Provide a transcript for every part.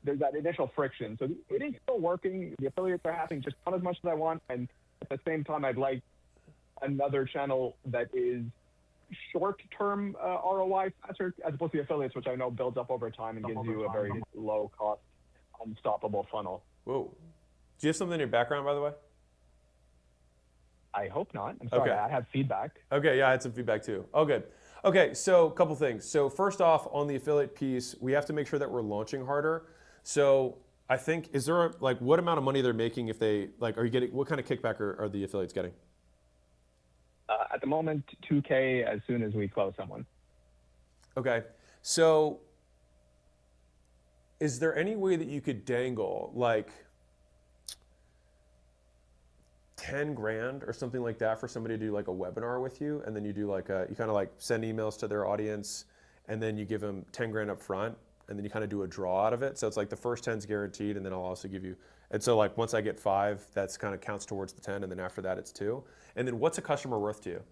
there's that initial friction. So it is still working. The affiliates are having just not as much as I want, and at the same time, I'd like another channel that is short-term ROI faster, as opposed to the affiliates, which I know builds up over time and gives you a very low-cost, unstoppable funnel. Whoa. Do you have something in your background, by the way? I hope not. I'm sorry. Okay. I have feedback. Okay, yeah, I had some feedback too. Oh, good. Okay, so a couple things. So first off, on the affiliate piece, we have to make sure that we're launching harder. So I think, is there like what amount of money they're making if they, like, are you getting, what kind of kickback are the affiliates getting? At the moment, $2K as soon as we close someone. Okay, so is there any way that you could dangle like 10 grand or something like that for somebody to do like a webinar with you, and then you do like you kind of like send emails to their audience, and then you give them 10 grand up front, and then you kind of do a draw out of it. So it's like the first 10's guaranteed, and then I'll also give you, and so like once I get 5, that's kind of counts towards the 10, and then after that it's 2. And then what's a customer worth to you?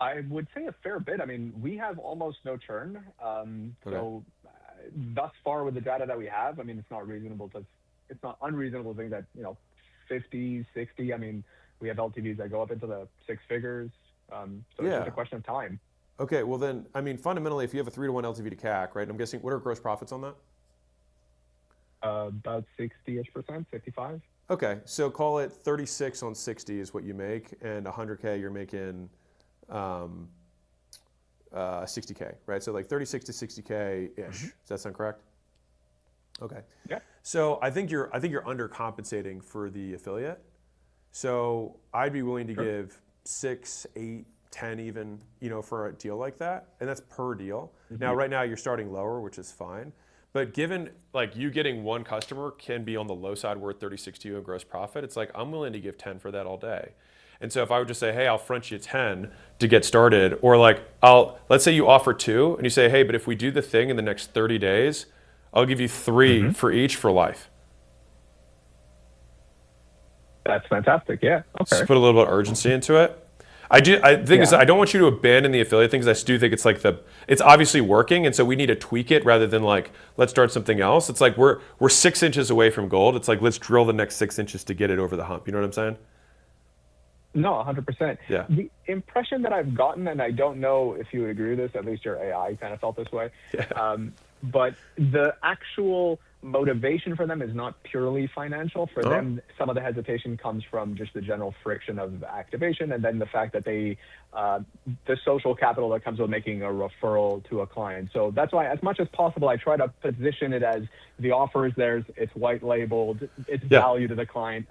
I would say a fair bit. I mean, we have almost no churn. So thus far with the data that we have, I mean, it's not unreasonable to think that, 50, 60. I mean, we have LTVs that go up into the 6 figures. So it's just a question of time. Okay, well then, I mean, fundamentally, if you have a 3-to-1 LTV to CAC, right? I'm guessing, what are gross profits on that? About 60-ish%, 55. Okay, so call it 36 on 60 is what you make, and 100K you're making 60K, right? So like 36 to 60K-ish. Does that sound correct? Okay. Yeah. So I think you're undercompensating for the affiliate. So I'd be willing to give 6, 8, 10 even, for a deal like that, and that's per deal. Now, right now you're starting lower, which is fine. But given like you getting one customer can be on the low side worth 36 to you in gross profit, it's like I'm willing to give 10 for that all day. And so if I would just say, hey, I'll front you 10 to get started, or like let's say you offer 2 and you say, hey, but if we do the thing in the next 30 days, I'll give you 3 for each for life. That's fantastic. Yeah. Okay. Just put a little bit of urgency into it. I don't want you to abandon the affiliate things. I do think it's like it's obviously working, and so we need to tweak it rather than like let's start something else. It's like we're 6 inches away from gold. It's like let's drill the next 6 inches to get it over the hump. You know what I'm saying? No, 100%. Yeah. The impression that I've gotten, and I don't know if you would agree with this, at least your AI kind of felt this way, but the actual motivation for them is not purely financial. For them, some of the hesitation comes from just the general friction of activation, and then the fact that the social capital that comes with making a referral to a client. So that's why, as much as possible, I try to position it as the offer is theirs, it's white labeled, it's value to the client.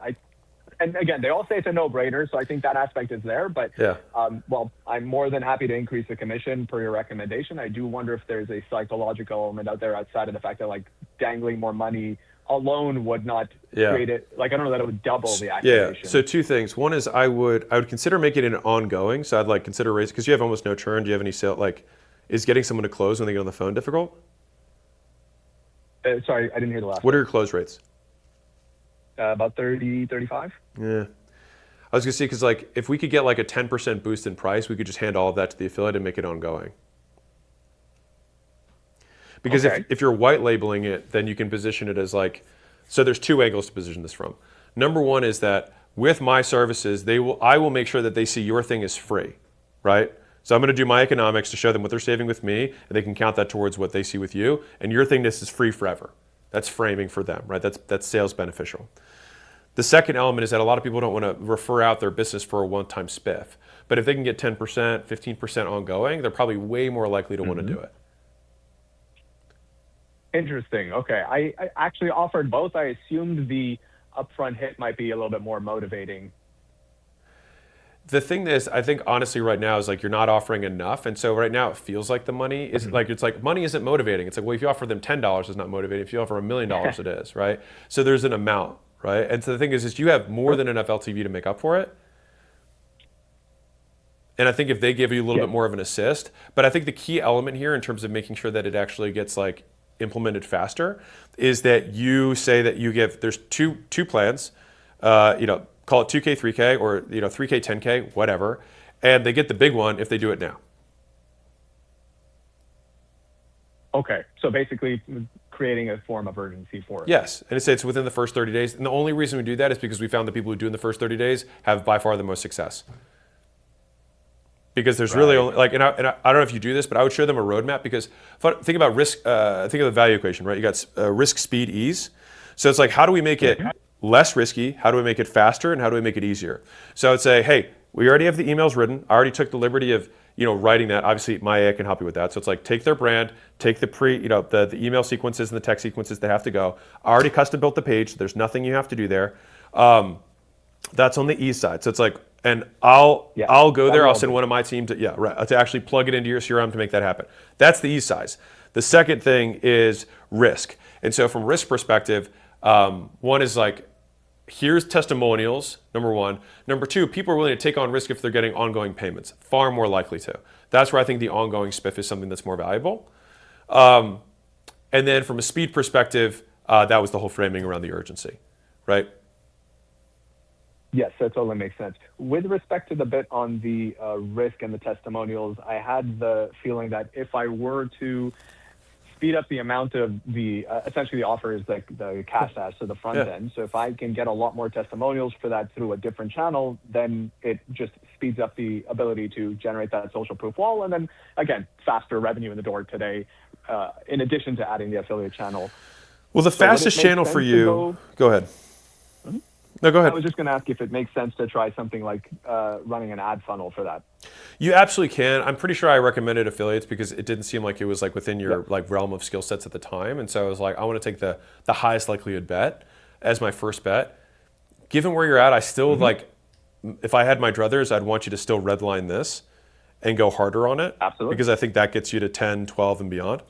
And again, they all say it's a no-brainer, so I think that aspect is there. But well, I'm more than happy to increase the commission per your recommendation. I do wonder if there's a psychological element out there outside of the fact that like dangling more money alone would not create it. Like I don't know that it would double the activation. Yeah. So 2 things. One is I would consider making it ongoing. So I'd like consider raising, because you have almost no churn. Do you have any sale? Like, is getting someone to close when they get on the phone difficult? Sorry, I didn't hear the last. What are your close rates? About 30, 35. Yeah. I was gonna say, because like if we could get like a 10% boost in price, we could just hand all of that to the affiliate and make it ongoing. Because if you're white labeling it, then you can position it as like, so there's 2 angles to position this from. Number one is that with my services, I will make sure that they see your thing is free, right? So I'm gonna do my economics to show them what they're saving with me, and they can count that towards what they see with you. And your thing, this is free forever. That's framing for them, right? That's sales beneficial. The second element is that a lot of people don't want to refer out their business for a one-time spiff. But if they can get 10%, 15% ongoing, they're probably way more likely to want to do it. Interesting. Okay. I actually offered both. I assumed the upfront hit might be a little bit more motivating. The thing is, I think honestly right now is like you're not offering enough, and so right now it feels like the money is like it's like money isn't motivating. It's like, well, if you offer them $10, it's not motivating. If you offer $1 million, it is, right? So there's an amount, right? And so the thing is you have more than enough LTV to make up for it. And I think if they give you a little bit more of an assist, but I think the key element here in terms of making sure that it actually gets like implemented faster is that you say that you give, there's two plans, call it 2K, 3K, or 3K, 10K, whatever, and they get the big one if they do it now. Okay. So basically creating a form of urgency for it. Yes, and it's within the first 30 days. And the only reason we do that is because we found the people who do in the first 30 days have by far the most success. Because there's really only, like, and I don't know if you do this, but I would show them a roadmap because think about risk, think of the value equation, right? You got risk, speed, ease. So it's like, how do we make it less risky? How do we make it faster? And how do we make it easier? So I would say, hey, we already have the emails written. I already took the liberty of, writing that. Obviously, my AI can help you with that. So it's like, take their brand, take the the email sequences and the text sequences that have to go. I already custom built the page. So there's nothing you have to do there. That's on the ease side. So it's like, and I'll go there. I'll send one of my team to actually plug it into your CRM to make that happen. That's the ease size. The second thing is risk. And so from risk perspective, one is like, here's testimonials, number one. Number two, people are willing to take on risk if they're getting ongoing payments. Far more likely to. That's where I think the ongoing spiff is something that's more valuable. And then from a speed perspective, that was the whole framing around the urgency, right? Yes, that totally makes sense. With respect to the bit on the risk and the testimonials, I had the feeling that if I were to speed up the amount of the, essentially the offer is like the cash ads, so the front end. So if I can get a lot more testimonials for that through a different channel, then it just speeds up the ability to generate that social proof wall. And then again, faster revenue in the door today, in addition to adding the affiliate channel. Well, the fastest channel for you, go ahead. No, go ahead. I was just going to ask if it makes sense to try something like running an ad funnel for that. You absolutely can. I'm pretty sure I recommended affiliates because it didn't seem like it was like within your like realm of skill sets at the time. And so I was like, I want to take the highest likelihood bet as my first bet. Given where you're at, I still like, if I had my druthers, I'd want you to still redline this and go harder on it. Absolutely. Because I think that gets you to 10, 12 and beyond.